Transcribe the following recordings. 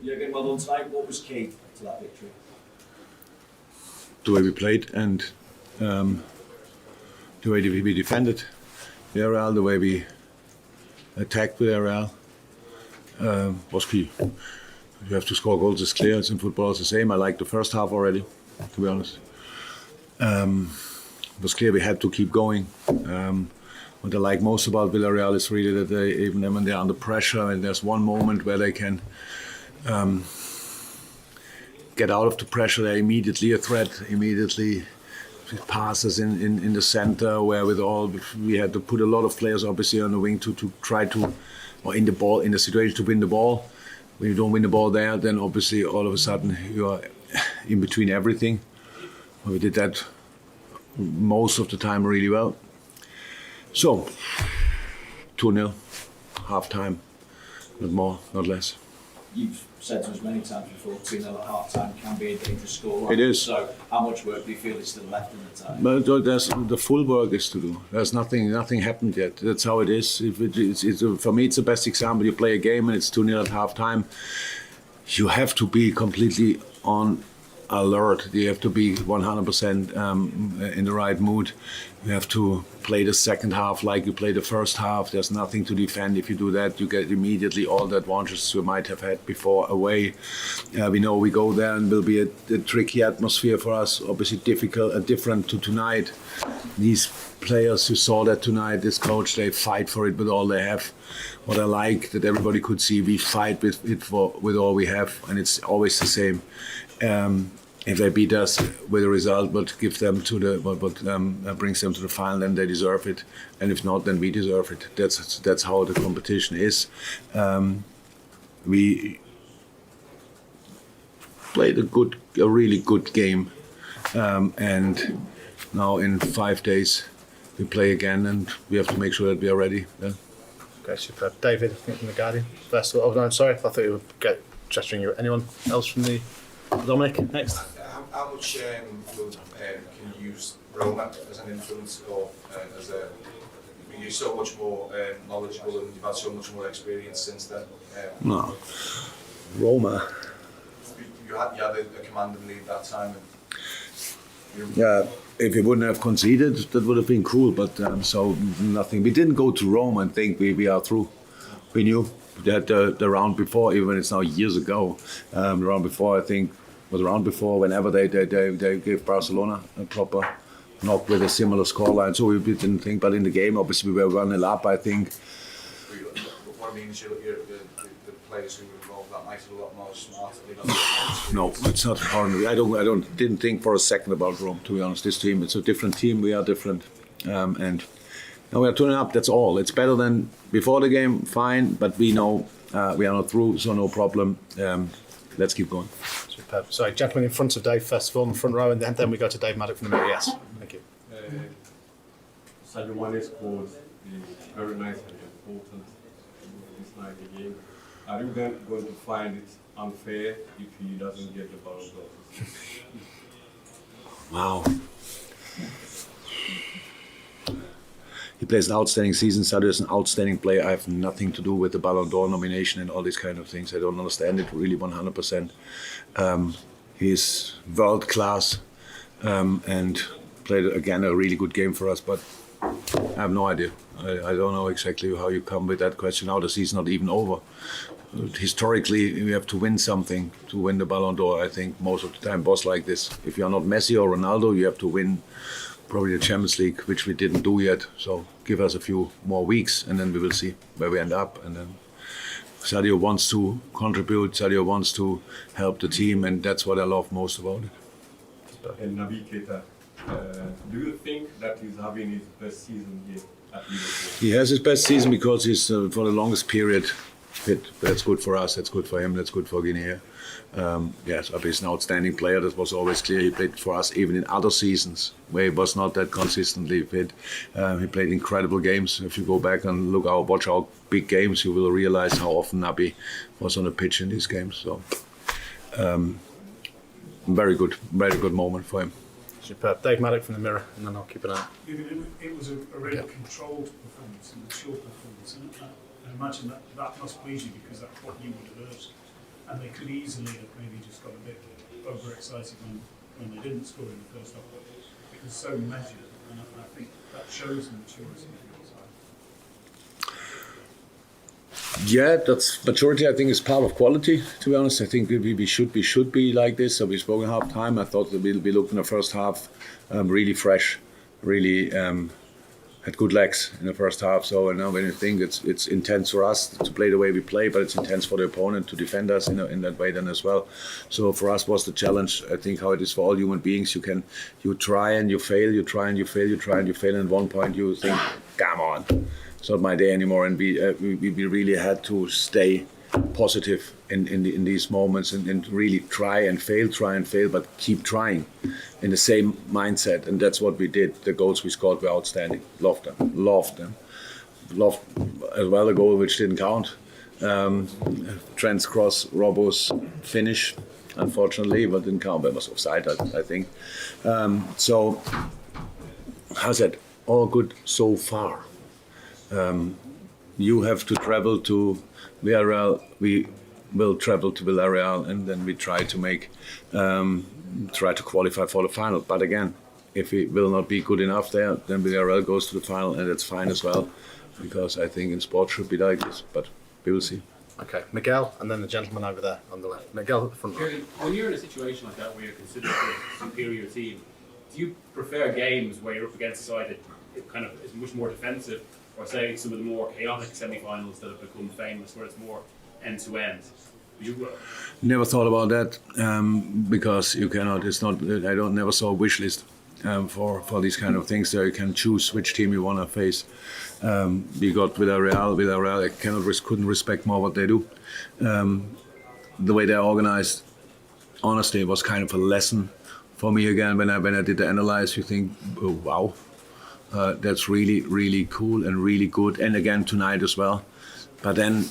Jürgen, well done tonight. What was key to that victory? The way we played and the way we defended VILLAREAL, the way we attacked VILLAREAL was key. You have to score goals, it's clear. It's in football, it's the same. I liked the first half already, to be honest. It was clear we had to keep going. What I like most about VILLAREAL is really that they, even when they're under pressure, and there's one moment where they can get out of the pressure, they're immediately a threat, immediately passes in the center, where with all we had to put a lot of players obviously on the wing to try to, or in the situation to win the ball. When you don't win the ball there, then obviously all of a sudden you are in between everything. We did that most of the time really well. So 2-0, half time, not more, not less. You've said to us many times before, 2-0 at half time can be a dangerous scoreline. It is. So how much work do you feel is still left in the time? But there's the full work is to do. There's nothing happened yet. That's how it is. For me, it's the best example. You play a game and it's 2-0 at half time. You have to be completely on alert. You have to be 100% in the right mood. You have to play the second half like you play the first half. There's nothing to defend. If you do that, you get immediately all the advantages you might have had before away. We know we go there and will be a tricky atmosphere for us. Obviously different to tonight. These players, you saw that tonight, this coach, they fight for it with all they have. What I like that everybody could see, we fight with it with all we have, and it's always the same. If they beat us with a result, but give them to the, brings them to the final, then they deserve it. And if not, then we deserve it. That's how the competition is. We played a really good game, and now in 5 days we play again, and we have to make sure that we are ready. Yeah. Okay, superb. David, I think from the Guardian. First of all, no, I'm sorry, I thought you would get gesturing you. Anyone else from the Dominic next? How much can you use Roma as an influence, or as a? You're so much more knowledgeable and you've had so much more experience since then. No, Roma. You had a commanding lead that time. Yeah, if we wouldn't have conceded, that would have been cool. But so nothing. We didn't go to Rome and think we are through. We knew that the round before, even when it's now years ago, the round before I think was the round before. Whenever they gave Barcelona a proper knock with a similar scoreline, so we didn't think. But in the game, obviously, we were 1-0 up. I think. What I mean is, the players who were involved that night are a lot more smart. No, it's not hard. I didn't think for a second about Rome. To be honest, this team, it's a different team. We are different, and now we are turning up. That's all. It's better than before the game. Fine, but we know we are not through, so no problem. Let's keep going. Superb. Sorry, gentlemen in front of Dave first of all, in the front row, and then we go to Dave Maddock from the Mirror. Yes, thank you. Sadio Mane scored very nice and important this night again. Are you then going to find it unfair if he doesn't get the Ballon d'Or? Wow. He plays an outstanding season. Sadio is an outstanding player. I have nothing to do with the Ballon d'Or nomination and all these kind of things. I don't understand it really 100%. He's world class and played again a really good game for us. But I have no idea. I don't know exactly how you come with that question. Now the season's not even over. Historically, we have to win something to win the Ballon d'Or. I think most of the time was like this. If you are not Messi or Ronaldo, you have to win probably the Champions League, which we didn't do yet. So give us a few more weeks and then we will see where we end up. And then Sadio wants to contribute, Sadio wants to help the team, and that's what I love most about it. And Naby Keita, do you think that he's having his best season here at Liverpool? He has his best season because he's for the longest period fit. That's good for us, that's good for him, that's good for Guinea. Yes, he's an outstanding player. That was always clear. He played for us even in other seasons where he was not that consistently fit. He played incredible games. If you go back and watch our big games, you will realize how often Naby was on the pitch in these games. So, very good moment for him. Superb. Dave Maddock from the Mirror, and then I'll keep an eye. It was a really controlled performance and a mature performance, and I imagine that must please you because that's what you would have urged. and they could easily have maybe just got a bit overexcited when they didn't score in the first half. It was so measured, and I think that shows maturity from your side. Yeah, that's maturity. I think is part of quality. To be honest, I think we should be like this. So we spoke in half time. I thought that we looked in the first half really fresh, really had good legs in the first half. So now when you think it's intense for us to play the way we play, but it's intense for the opponent to defend us in that way then as well. So for us was the challenge. I think how it is for all human beings. You try and you fail. You try and you fail. You try and you fail. And at one point you think, come on. It's not my day anymore, and we really had to stay positive in these moments and really try and fail, but keep trying in the same mindset, and that's what we did. The goals we scored were outstanding. Loved them. Loved as well a goal which didn't count. Trent's cross, Robbo's finish, unfortunately, but didn't count. That was offside, I think. So, how's that? All good so far. You have to travel to Villarreal. We will travel to Villarreal, and then we try to qualify for the final. But again, if we will not be good enough there, then Villarreal goes to the final, and that's fine as well, because I think in sport should be like this. But we will see. Okay, Miguel, and then the gentleman over there on the left. Miguel at the front row. When you're in a situation like that where you're considered a superior team, do you prefer games where you're up against a side that kind of is much more defensive, or say some of the more chaotic semi-finals that have become famous where it's more end-to-end? Never thought about that because you cannot. It's not. I never saw a wish list for these kind of things. There you can choose which team you want to face. We got Villarreal. I couldn't respect more what they do. The way they're organized, honestly, it was kind of a lesson for me again. When I did the analyze, you think, oh, wow. That's really, really cool and really good. And again, tonight as well. But then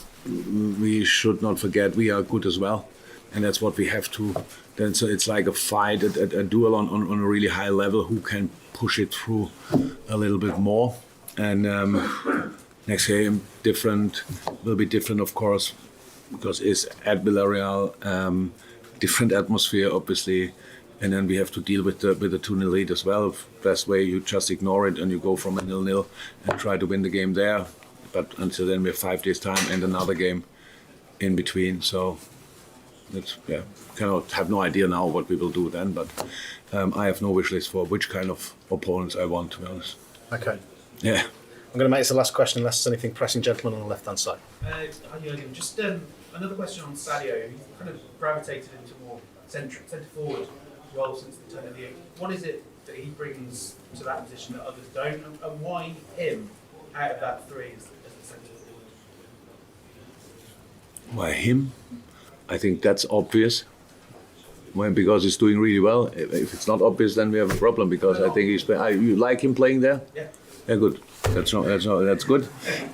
we should not forget we are good as well. And that's what we have to. Then so it's like a fight, a duel on a really high level. Who can push it through a little bit more? And next game, will be different, of course, because it's at Villarreal. Different atmosphere, obviously. And then we have to deal with the 2-0 lead as well. Best way, you just ignore it and you go from a 0-0 and try to win the game there. But until then, we have 5 days time and another game in between. So that's cannot have no idea now what we will do then. But I have no wish list for which kind of opponents I want, to be honest. Okay. Yeah. I'm going to make this the last question unless there's anything pressing. Gentleman on the left-hand side. Hi, Jürgen. Just another question on Sadio. He's kind of gravitated into more centre forward role since the turn of the year. What is it that he brings to that position that others don't, and why him out of that three as the centre forward? Why him? I think that's obvious. Because he's doing really well. If it's not obvious, then we have a problem. Because I think you like him playing there. Yeah. Yeah, good. That's good.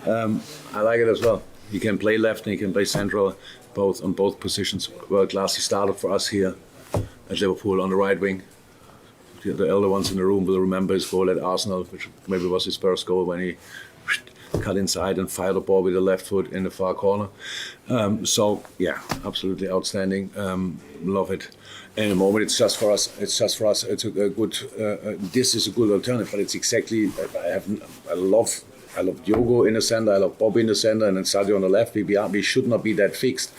I like it as well. He can play left and he can play central, on both positions. World class. He started for us here at Liverpool on the right wing. The elder ones in the room will remember his goal at Arsenal, which maybe was his first goal when he cut inside and fired the ball with the left foot in the far corner. So yeah, absolutely outstanding. Love it. And in the moment, it's just for us. It's a good. This is a good alternative, but it's exactly. I love Diogo in the center, I love Bobby in the center, and then Sadio on the left. We should not be that fixed.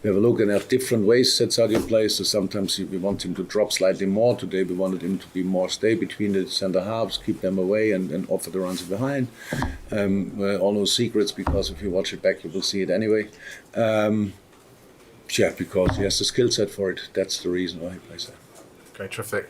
We have a look and have different ways that Sadio plays. So sometimes we want him to drop slightly more. Today we wanted him to be more stay between the center halves, keep them away, and offer the runs behind. All those secrets, because if you watch it back, you will see it anyway. Because he has the skill set for it. That's the reason why he plays there. Okay, terrific.